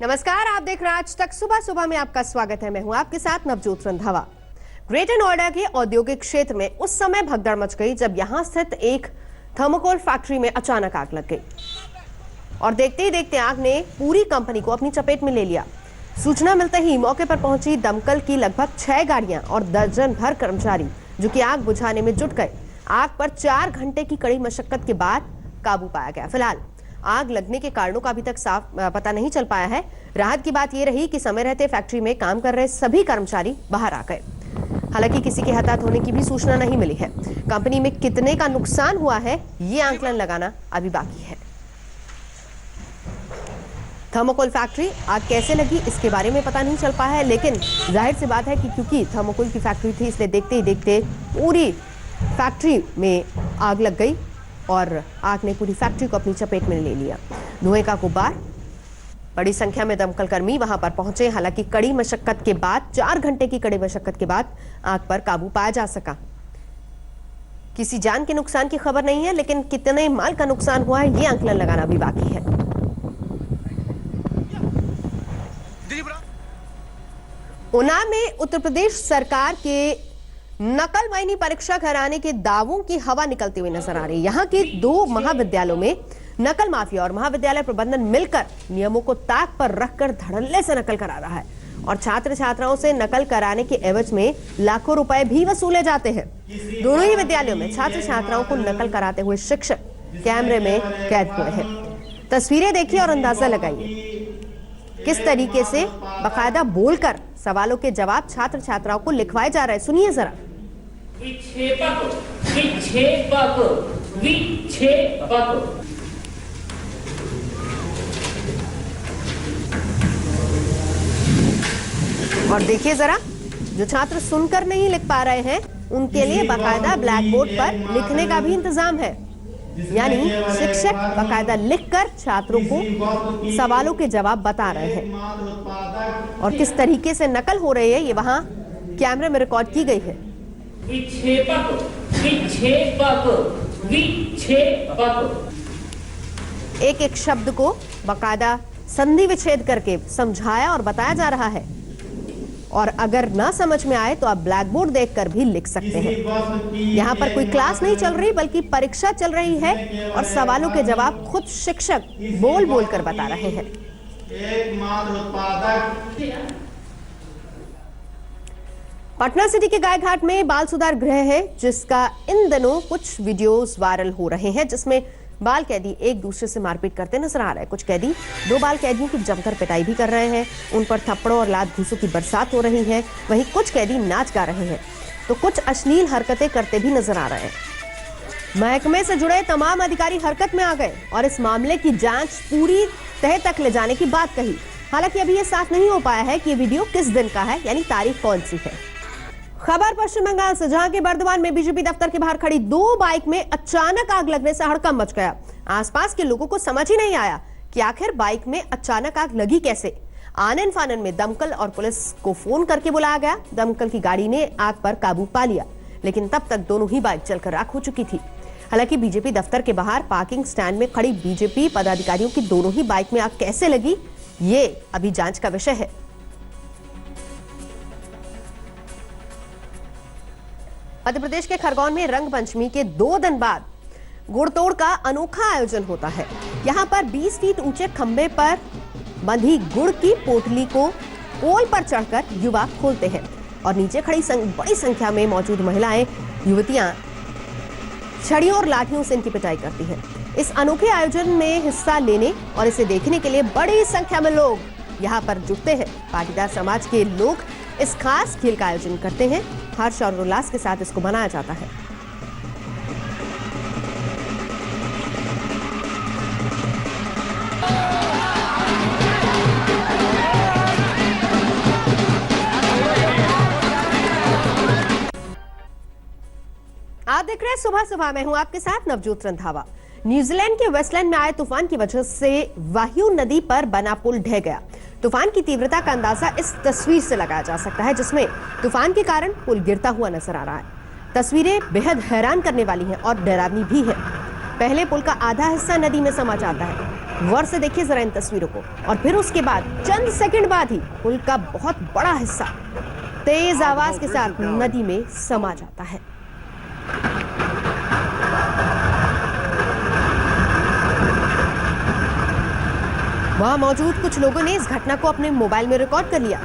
नमस्कार, आप देख रहे हैं आज तक। सुबह सुबह में आपका स्वागत है। मैं हूं आपके साथ नवजोत रंधावा। ग्रेटर नोएडा के औद्योगिक क्षेत्र में उस समय भगदड़ मच गई जब यहां स्थित एक थर्मोकोल फैक्ट्री में अचानक आग लग गई और देखते ही देखते आग ने पूरी कंपनी को अपनी चपेट में ले लिया। सूचना मिलते ही मौके पर पहुंची दमकल की लगभग 6 गाड़ियां और दर्जन भर कर्मचारी जो कि आग बुझाने में जुट गए। आग पर 4 घंटे की कड़ी मशक्कत के बाद काबू पाया गया। फिलहाल आग लगने के कारणों का अभी तक साफ पता नहीं चल पाया है। राहत की बात यह रही कि समय रहते फैक्ट्री में काम कर रहे सभी कर्मचारी बाहर आ गए। हालांकि किसी के हताहत होने की भी सूचना नहीं मिली है। कंपनी में कितने का नुकसान हुआ है ये आंकलन लगाना अभी बाकी है। थर्मोकोल फैक्ट्री आग कैसे लगी इसके बारे में पता नहीं चल पाया है, लेकिन जाहिर सी बात है कि क्योंकि थर्मोकोल की फैक्ट्री थी इसलिए देखते ही देखते पूरी फैक्ट्री में आग लग गई और आग ने पूरी फैक्ट्री को अपनी चपेट में ले लिया। धुएं का गुब्बार, बड़ी संख्या में दमकल कर्मी वहां पर पहुंचे। हालांकि कड़ी मशक्कत के बाद 4 घंटे की कड़ी मशक्कत के बाद आग पर काबू पाया जा सका। किसी जान के नुकसान की खबर नहीं है, लेकिन कितने माल का नुकसान हुआ है ये आंकलन लगाना भी बाकी है। उना में उत्तर प्रदेश सरकार के नकल माइनी परीक्षा कराने के दावों की हवा निकलती हुई नजर आ रही है। यहाँ के 2 महाविद्यालयों में नकल माफिया और महाविद्यालय प्रबंधन मिलकर नियमों को ताक पर रखकर धड़ल्ले से नकल करा रहा है और छात्र छात्राओं से नकल कराने के एवज में लाखों रुपए भी वसूले जाते हैं। दोनों ही विद्यालयों में छात्र छात्राओं को नकल कराते हुए शिक्षक कैमरे में कैद हुए हैं। तस्वीरें देखिए और अंदाजा लगाइए किस तरीके से बाकायदा बोलकर सवालों के जवाब छात्र छात्राओं को लिखवाए जा रहे हैं। सुनिए जरा। और देखिए जरा, जो छात्र सुनकर नहीं लिख पा रहे हैं उनके लिए बाकायदा ब्लैक बोर्ड पर लिखने का भी इंतजाम है, यानी शिक्षक बाकायदा लिखकर छात्रों को सवालों के जवाब बता रहे हैं। और किस तरीके से नकल हो रही है ये वहां कैमरे में रिकॉर्ड की गई है। एक एक शब्द को बाकायदा संधि विच्छेद करके समझाया और बताया जा रहा है। और अगर ना समझ में आए तो आप ब्लैक बोर्ड देखकर भी लिख सकते हैं। यहाँ पर कोई क्लास नहीं चल रही बल्कि परीक्षा चल रही है और सवालों के जवाब खुद शिक्षक बोल बोल कर बता रहे हैं। पटना सिटी के गायघाट में बाल सुधार गृह है जिसका इन दिनों कुछ वीडियोस वायरल हो रहे हैं जिसमें बाल कैदी एक दूसरे से मारपीट करते नजर आ रहे हैं। कुछ कैदी 2 बाल कैदियों की जमकर पिटाई भी कर रहे हैं। उन पर थप्पड़ों और लात घूसों की बरसात हो रही है। वहीं कुछ कैदी नाच गा रहे हैं तो कुछ अश्लील हरकतें करते भी नजर आ रहे हैं। महकमे से जुड़े तमाम अधिकारी हरकत में आ गए और इस मामले की जांच पूरी तह तक ले जाने की बात कही। हालांकि अभी यह साफ नहीं हो पाया है कि ये वीडियो किस दिन का है, यानी तारीख कौन सी है। खबर पश्चिम बंगाल से, जहां के बर्दवान में बीजेपी दफ्तर के बाहर खड़ी 2 बाइक में अचानक आग लगने से हड़कंप मच गया। आसपास के लोगों को समझ ही नहीं आया कि आखिर बाइक में अचानक आग लगी कैसे। आनन फानन में दमकल और पुलिस को फोन करके बुलाया गया। दमकल की गाड़ी ने आग पर काबू पा लिया, लेकिन तब तक दोनों ही बाइक जलकर राख हो चुकी थी। हालांकि बीजेपी दफ्तर के बाहर पार्किंग स्टैंड में खड़ी बीजेपी पदाधिकारियों की दोनों ही बाइक में आग कैसे लगी ये अभी जांच का विषय है। मध्य प्रदेश के खरगोन में रंग पंचमी के 2 दिन बाद गुड़तोड़ का अनोखा आयोजन होता है। यहाँ पर 20 फीट ऊंचे खंबे पर बंधी गुड़ की पोटली को पोल पर चढ़कर युवा खोलते हैं और नीचे खड़ी बड़ी संख्या में मौजूद महिलाएं युवतियां छड़ियों और लाठियों से इनकी पिटाई करती हैं। इस अनोखे आयोजन में हिस्सा लेने और इसे देखने के लिए बड़ी संख्या में लोग यहाँ पर जुटते हैं। पाटीदार समाज के लोग इस खास खेल का आयोजन करते हैं। हर्ष और उल्लास के साथ इसको मनाया जाता है। आप देख रहे हैं सुबह सुबह, मैं हूं आपके साथ नवजोत रंधावा। न्यूजीलैंड के वेस्टलैंड में आए तूफान की वजह से वायु नदी पर बना पुल ढह गया। तूफान की तीव्रता का अंदाजा इस तस्वीर से लगाया जा सकता है जिसमें तूफान के कारण पुल गिरता हुआ नजर आ रहा है। तस्वीरें बेहद हैरान करने वाली हैं और डरावनी भी है। पहले पुल का आधा हिस्सा नदी में समा जाता है गौर से देखिए जरा इन तस्वीरों को। और फिर उसके बाद चंद सेकंड बाद ही पुल का बहुत बड़ा हिस्सा तेज आवाज के साथ नदी में समा जाता है। वहां मौजूद कुछ लोगों ने इस घटना को अपने मोबाइल में रिकॉर्ड कर लिया।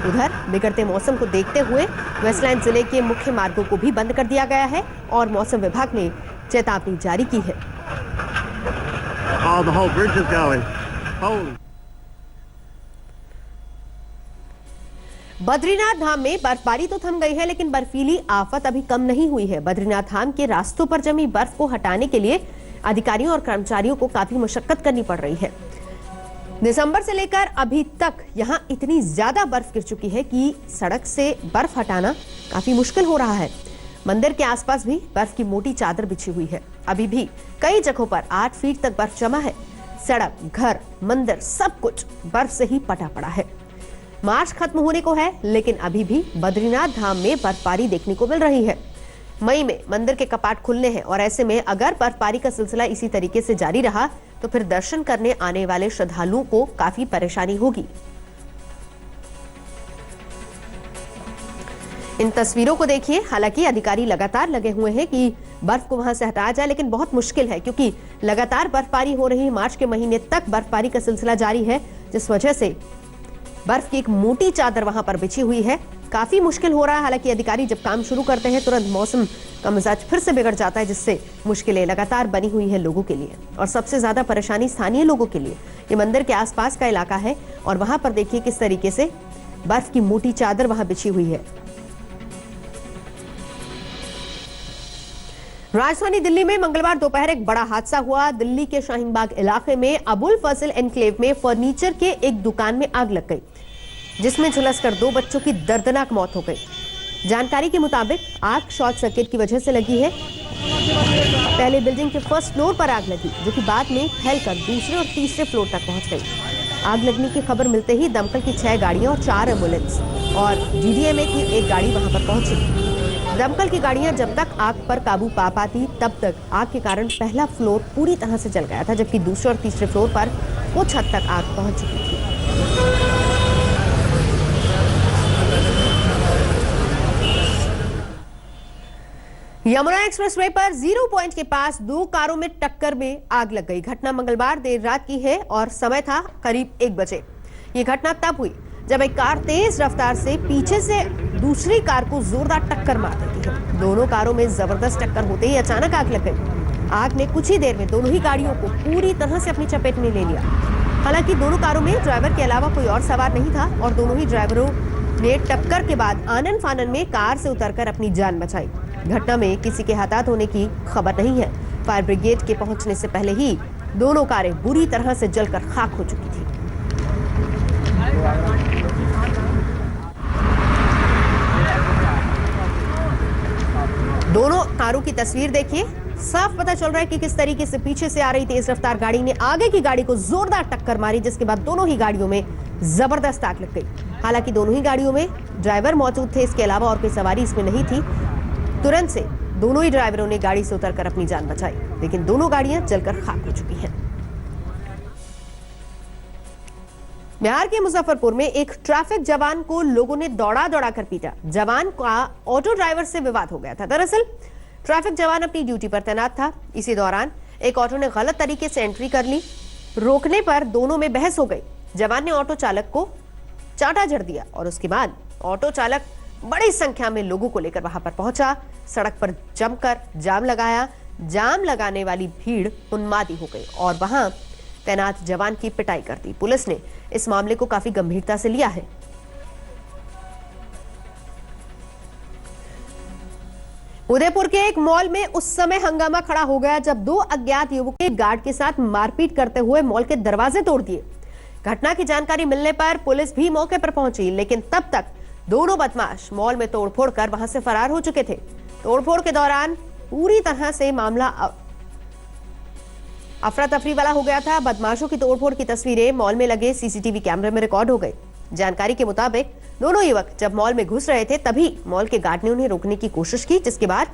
उधर बिगड़ते मौसम को देखते हुए वेस्टलैंड जिले के मुख्य मार्गों को भी बंद कर दिया गया है और मौसम विभाग ने चेतावनी जारी की है। बद्रीनाथ धाम में बर्फबारी तो थम गई है, लेकिन बर्फीली आफत अभी कम नहीं हुई है। बद्रीनाथ धाम के रास्तों पर जमी बर्फ को हटाने के लिए अधिकारियों और कर्मचारियों को काफी मशक्कत करनी पड़ रही है। दिसंबर से लेकर अभी तक यहां इतनी ज्यादा बर्फ गिर चुकी है कि सड़क से बर्फ हटाना काफी मुश्किल हो रहा है। मंदिर के आसपास भी बर्फ की मोटी चादर बिछी हुई है। अभी भी कई जगहों पर 8 फीट तक बर्फ जमा है। सड़क, घर, मंदिर सब कुछ बर्फ से ही पटा पड़ा है। मार्च खत्म होने को है, लेकिन अभी भी बद्रीनाथ धाम में बर्फबारी देखने को मिल रही है। मई में मंदिर के कपाट खुलने हैं और ऐसे में अगर बर्फबारी का सिलसिला इसी तरीके से जारी रहा तो फिर दर्शन करने आने वाले श्रद्धालुओं को काफी परेशानी होगी। इन तस्वीरों को देखिए। हालांकि अधिकारी लगातार लगे हुए हैं कि बर्फ को वहां से हटाया जाए, लेकिन बहुत मुश्किल है क्योंकि लगातार बर्फबारी हो रही है। मार्च के महीने तक बर्फबारी का सिलसिला जारी है, जिस वजह से बर्फ की एक मोटी चादर वहां पर बिछी हुई है। काफी मुश्किल हो रहा है। हालांकि अधिकारी जब काम शुरू करते हैं तुरंत मौसम का मिजाज फिर से बिगड़ जाता है, जिससे मुश्किलें लगातार बनी हुई है लोगों के लिए और सबसे ज्यादा परेशानी स्थानीय लोगों के लिए। ये मंदिर के आसपास का इलाका है और वहां पर देखिए किस तरीके से बर्फ की मोटी चादर वहां बिछी हुई है। राजधानी दिल्ली में मंगलवार दोपहर एक बड़ा हादसा हुआ। दिल्ली के शाहीन बाग इलाके में अबुल फजल एनक्लेव में फर्नीचर के एक दुकान में आग लग गई, जिसमें झुलसकर 2 बच्चों की दर्दनाक मौत हो गई। जानकारी के मुताबिक आग शॉर्ट सर्किट की वजह से लगी है। पहले बिल्डिंग के फर्स्ट फ्लोर पर आग लगी, जो कि बाद में फैलकर दूसरे और तीसरे फ्लोर तक पहुंच गई। आग लगने की खबर मिलते ही दमकल की 6 गाड़ियां और 4 एम्बुलेंस और डीडीएमए की एक गाड़ी वहां पर पहुंची। दमकल की गाड़ियां जब तक आग पर काबू पा पाती तब तक आग के कारण पहला फ्लोर पूरी तरह से जल गया था, जबकि दूसरे और तीसरे फ्लोर पर कुछ हद तक आग पहुंच चुकी थी। यमुना एक्सप्रेसवे पर 0 पॉइंट के पास 2 कारों में टक्कर में आग लग गई। घटना मंगलवार देर रात की है और समय था करीब 1 बजे। ये घटना तब हुई जब एक कार तेज रफ्तार से पीछे से दूसरी कार को जोरदार टक्कर मार देती है। दोनों कारों में जबरदस्त टक्कर होते ही अचानक आग लग गई। आग ने कुछ ही देर में दोनों ही गाड़ियों को पूरी तरह से अपनी चपेट में ले लिया। हालांकि दोनों कारों में ड्राइवर के अलावा कोई और सवार नहीं था और दोनों ही ड्राइवरों ने टक्कर के बाद आनन फानन में कार से उतरकर अपनी जान बचाई। घटना में किसी के हताहत होने की खबर नहीं है। फायर ब्रिगेड के पहुंचने से पहले ही दोनों कारें बुरी तरह से जलकर खाक हो चुकी थी। दोनों कारों की तस्वीर देखिए। साफ पता चल रहा है कि किस तरीके से पीछे से आ रही तेज रफ्तार गाड़ी ने आगे की गाड़ी को जोरदार टक्कर मारी, जिसके बाद दोनों ही गाड़ियों में जबरदस्त आग लग गई। हालांकि दोनों ही गाड़ियों में ड्राइवर मौजूद थे, इसके अलावा और कोई सवारी इसमें नहीं थी। तुरंत से दोनों ही ड्राइवरों ने गाड़ी से उतरकर अपनी जान बचाई, लेकिन दोनों गाड़ियां जलकर खाक हो चुकी हैं। बिहार के मुजफ्फरपुर में एक ट्रैफिक जवान को लोगों ने दौड़ा दौड़ा कर पीटा। जवान का ऑटो ड्राइवर से विवाद हो गया था। दरअसल ट्रैफिक जवान अपनी ड्यूटी पर तैनात था। इसी दौरान एक ऑटो ने गलत तरीके से एंट्री कर ली। रोकने पर दोनों में बहस हो गई। जवान ने ऑटो चालक को चांटा जड़ दिया और उसके बाद ऑटो चालक बड़ी संख्या में लोगों को लेकर वहां पर पहुंचा। सड़क पर जमकर जाम लगाया। जाम लगाने वाली भीड़ उन्मादी हो गई और वहां तैनात जवान की पिटाई कर दी। पुलिस ने इस मामले को काफी गंभीरता से लिया है। उदयपुर के एक मॉल में उस समय हंगामा खड़ा हो गया जब 2 अज्ञात युवकों ने गार्ड के साथ मारपीट करते हुए मॉल के दरवाजे तोड़ दिए। घटना की जानकारी मिलने पर पुलिस भी मौके पर पहुंची, लेकिन तब तक दोनों बदमाश मॉल में तोड़फोड़ कर वहां से फरार हो चुके थे। तोड़फोड़ के दौरान पूरी तरह से मामला अफरा तफरी वाला हो गया था। बदमाशों की तोड़फोड़ की तस्वीरें मॉल में लगे सीसीटीवी कैमरे में रिकॉर्ड हो गई। जानकारी के मुताबिक दोनों युवक जब मॉल में घुस रहे थे तभी मॉल के गार्ड ने उन्हें रोकने की कोशिश की, जिसके बाद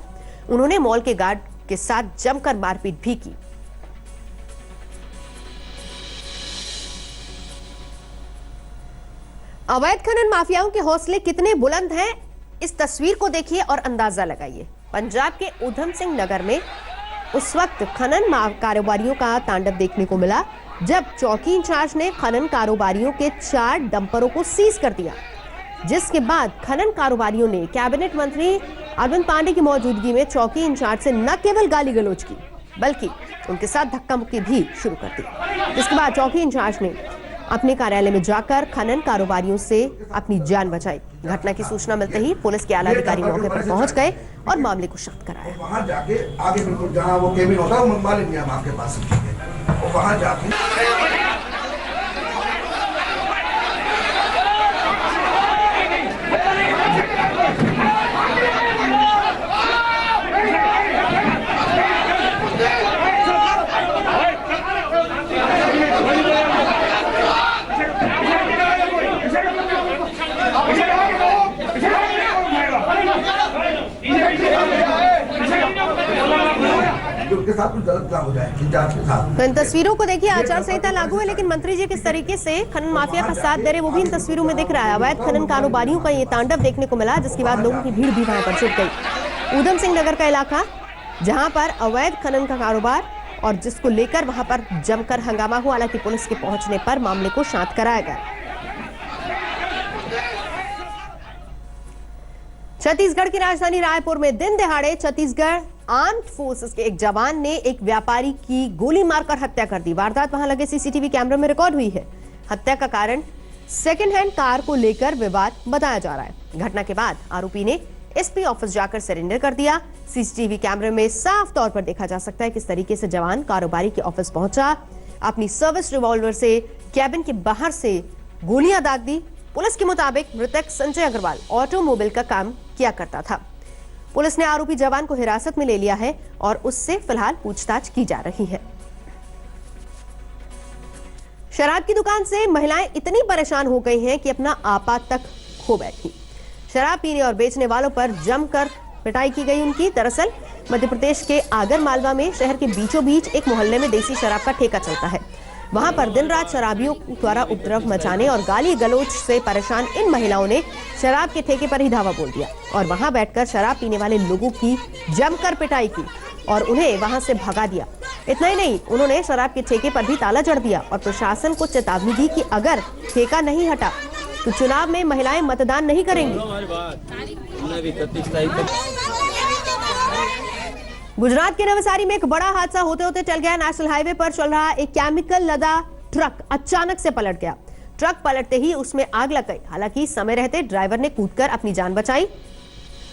उन्होंने मॉल के गार्ड के साथ जमकर मारपीट भी की। अवैध खनन माफियाओं के हौसले कितने बुलंद हैं, इस तस्वीर को देखिए और अंदाजा लगाइए। पंजाब के ऊधम सिंह नगर में उस वक्त खनन कारोबारियों का तांडव देखने को मिला जब चौकी इंचार्ज ने खनन कारोबारियों के 4 डंपरों को सीज कर दिया, जिसके बाद खनन कारोबारियों ने कैबिनेट मंत्री अरविंद पांडे की मौजूदगी में चौकी इंचार्ज से न केवल गाली गलौज की बल्कि उनके साथ धक्का मुक्की भी शुरू कर दी। इसके बाद चौकी इंचार्ज ने अपने कार्यालय में जाकर खनन कारोबारियों से अपनी जान बचाई। घटना की सूचना मिलते ही पुलिस के आला अधिकारी मौके पर पहुंच गए और मामले को शांत कराया। वहां जाके आगे बिल्कुल जहां वो केबिन होता है वो मंगवा लेंगे हम आपके पास, और वहां जाके के साथ कुछ गलत काम हो जाए जांच के साथ। तो इन तस्वीरों को देखिए, आचार संहिता लागू है लेकिन मंत्री जी किस तरीके से खनन माफिया का साथ दे रहे वो भी इन तस्वीरों में दिख रहा है। अवैध खनन कारोबारियों का ये तांडव देखने को मिला, जिसके बाद लोगों की भीड़ भी वहां पर जुट गई। ऊधम सिंह नगर का इलाका जहां पर अवैध खनन का कारोबार और जिसको लेकर वहां पर जमकर हंगामा हुआ, हालांकि पुलिस के पहुंचने पर मामले को शांत कराया गया। छत्तीसगढ़ की राजधानी रायपुर में दिन दहाड़े छत्तीसगढ़ आर्म्ड फोर्सेस के एक जवान ने एक व्यापारी की गोली मारकर हत्या कर दी। वारदात वहां लगे सीसीटीवी कैमरे में रिकॉर्ड हुई है। हत्या का कारण सेकंड हैंड कार को लेकर विवाद बताया जा रहा है। घटना के बाद आरोपी ने एसपी ऑफिस जाकर सरेंडर कर दिया। सीसीटीवी कैमरे में साफ तौर पर देखा जा सकता है किस तरीके से जवान कारोबारी के ऑफिस पहुंचा, अपनी सर्विस रिवॉल्वर से कैबिन के बाहर से गोलियां दाग दी। पुलिस के मुताबिक मृतक संजय अग्रवाल ऑटोमोबाइल का काम किया करता था। पुलिस ने आरोपी जवान को हिरासत में ले लिया है और उससे फिलहाल पूछताछ की जा रही है। शराब की दुकान से महिलाएं इतनी परेशान हो गई हैं कि अपना आपा तक खो बैठी। शराब पीने और बेचने वालों पर जमकर पिटाई की गई उनकी। दरअसल मध्य प्रदेश के आगर मालवा में शहर के बीचों बीच एक मोहल्ले में देसी शराब का ठेका चलता है। वहां पर दिन रात शराबियों द्वारा उपद्रव मचाने और गाली गलौज से परेशान इन महिलाओं ने शराब के ठेके पर ही धावा बोल दिया और वहां बैठकर शराब पीने वाले लोगों की जमकर पिटाई की और उन्हें वहां से भगा दिया। इतना ही नहीं, उन्होंने शराब के ठेके पर भी ताला जड़ दिया और प्रशासन को चेतावनी दी कि अगर ठेका नहीं हटा तो चुनाव में महिलाएं मतदान नहीं करेंगी। गुजरात के नवसारी में एक बड़ा हादसा होते होते टल गया। नेशनल हाईवे पर चल रहा एक केमिकल लदा ट्रक अचानक से पलट गया। ट्रक पलटते ही उसमें आग लग गई। हालांकि समय रहते ड्राइवर ने कूदकर अपनी जान बचाई।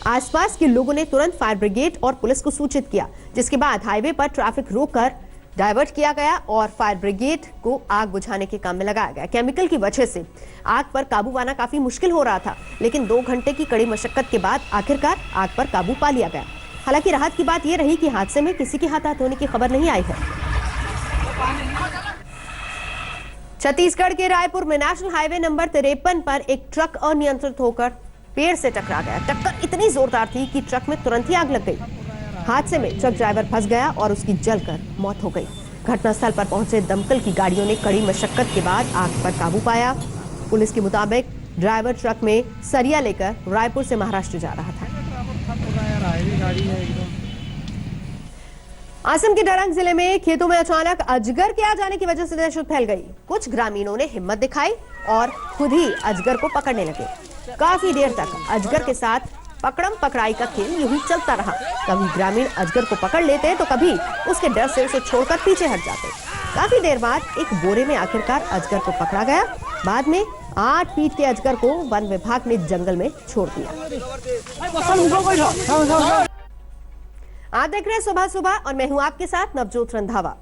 आसपास के लोगों ने तुरंत फायर ब्रिगेड और पुलिस को सूचित किया, जिसके बाद हाईवे पर ट्रैफिक रोककर डाइवर्ट किया गया और फायर ब्रिगेड को आग बुझाने के काम में लगाया गया। केमिकल की वजह से आग पर काबू पाना काफी मुश्किल हो रहा था, लेकिन 2 घंटे की कड़ी मशक्कत के बाद आखिरकार आग पर काबू पा लिया गया। हालांकि राहत की बात यह रही कि हादसे में किसी के हताहत होने की खबर नहीं आई है। छत्तीसगढ़ के रायपुर में नेशनल हाईवे नंबर 53 पर एक ट्रक अनियंत्रित होकर पेड़ से टकरा गया। टक्कर इतनी जोरदार थी कि ट्रक में तुरंत ही आग लग गई। हादसे में ट्रक ड्राइवर फंस गया और उसकी जलकर मौत हो गई। घटनास्थल पर पहुंचे दमकल की गाड़ियों ने कड़ी मशक्कत के बाद आग पर काबू पाया। पुलिस के मुताबिक ड्राइवर ट्रक में सरिया लेकर रायपुर से महाराष्ट्र जा रहा था। असम के डरंग जिले में खेतों में अचानक अजगर के आ जाने की वजह से दहशत फैल गई। कुछ ग्रामीणों ने हिम्मत दिखाई और खुद ही अजगर को पकड़ने लगे। काफी देर तक अजगर के साथ पकड़म पकड़ाई का खेल यूं ही चलता रहा। कभी ग्रामीण अजगर को पकड़ लेते तो कभी उसके डर से उसे छोड़कर पीछे हट जाते। काफी देर बाद एक बोरे में आखिरकार अजगर को पकड़ा गया। बाद में 8 फीट के अजगर को वन विभाग ने जंगल में छोड़ दिया। आप देख रहे हैं सुबह सुबह और मैं हूं आपके साथ नवजोत रंधावा।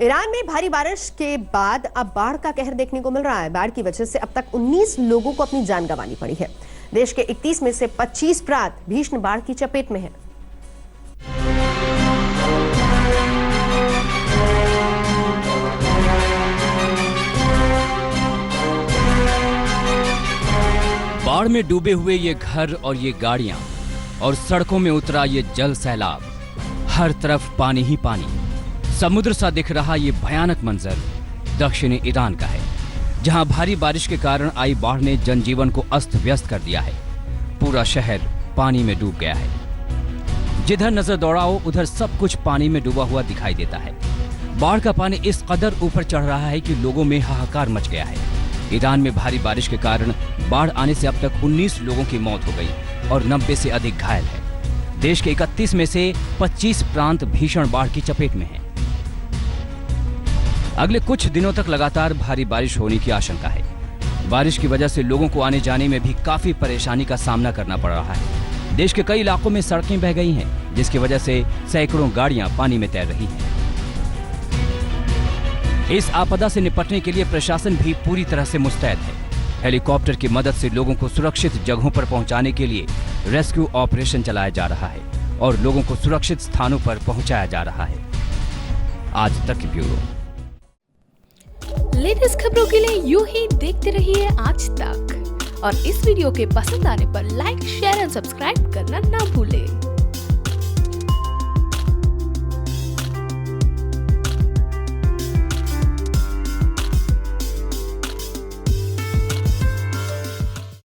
ईरान में भारी बारिश के बाद अब बाढ़ का कहर देखने को मिल रहा है। बाढ़ की वजह से अब तक 19 लोगों को अपनी जान गंवानी पड़ी है। देश के 31 में से 25 प्रांत भीषण बाढ़ की चपेट में है। बाढ़ में डूबे हुए ये घर और ये गाड़ियां और सड़कों में उतरा ये जल सैलाब, हर तरफ पानी ही पानी। समुद्र सा दिख रहा ये भयानक मंजर दक्षिणी ईरान का है। जहां भारी बारिश के कारण आई बाढ़ ने जनजीवन को अस्त व्यस्त कर दिया है। पूरा शहर पानी में डूब गया है। जिधर नजर दौड़ाओ उधर सब कुछ पानी में डूबा हुआ दिखाई देता है। बाढ़ का पानी इस कदर ऊपर चढ़ रहा है कि लोगों में हाहाकार मच गया है। ईरान में भारी बारिश के कारण बाढ़ आने से अब तक 19 लोगों की मौत हो गई और 90 से अधिक घायल है। देश के 31 में से 25 प्रांत भीषण बाढ़ की चपेट में हैं। अगले कुछ दिनों तक लगातार भारी बारिश होने की आशंका है। बारिश की वजह से लोगों को आने जाने में भी काफी परेशानी का सामना करना पड़ रहा है। देश के कई इलाकों में सड़कें बह गई हैं, जिसकी वजह से सैकड़ों गाड़ियां पानी में तैर रही हैं। इस आपदा से निपटने के लिए प्रशासन भी पूरी तरह से मुस्तैद है। हेलीकॉप्टर की मदद से लोगों को सुरक्षित जगहों पर पहुंचाने के लिए रेस्क्यू ऑपरेशन चलाया जा रहा है और लोगों को सुरक्षित स्थानों पर पहुंचाया जा रहा है। आज तक की ब्यूरो। लेटेस्ट खबरों के लिए यूं ही देखते रहिए आज तक और इस वीडियो के पसंद आने पर लाइक, शेयर एंड सब्सक्राइब करना ना भूलें।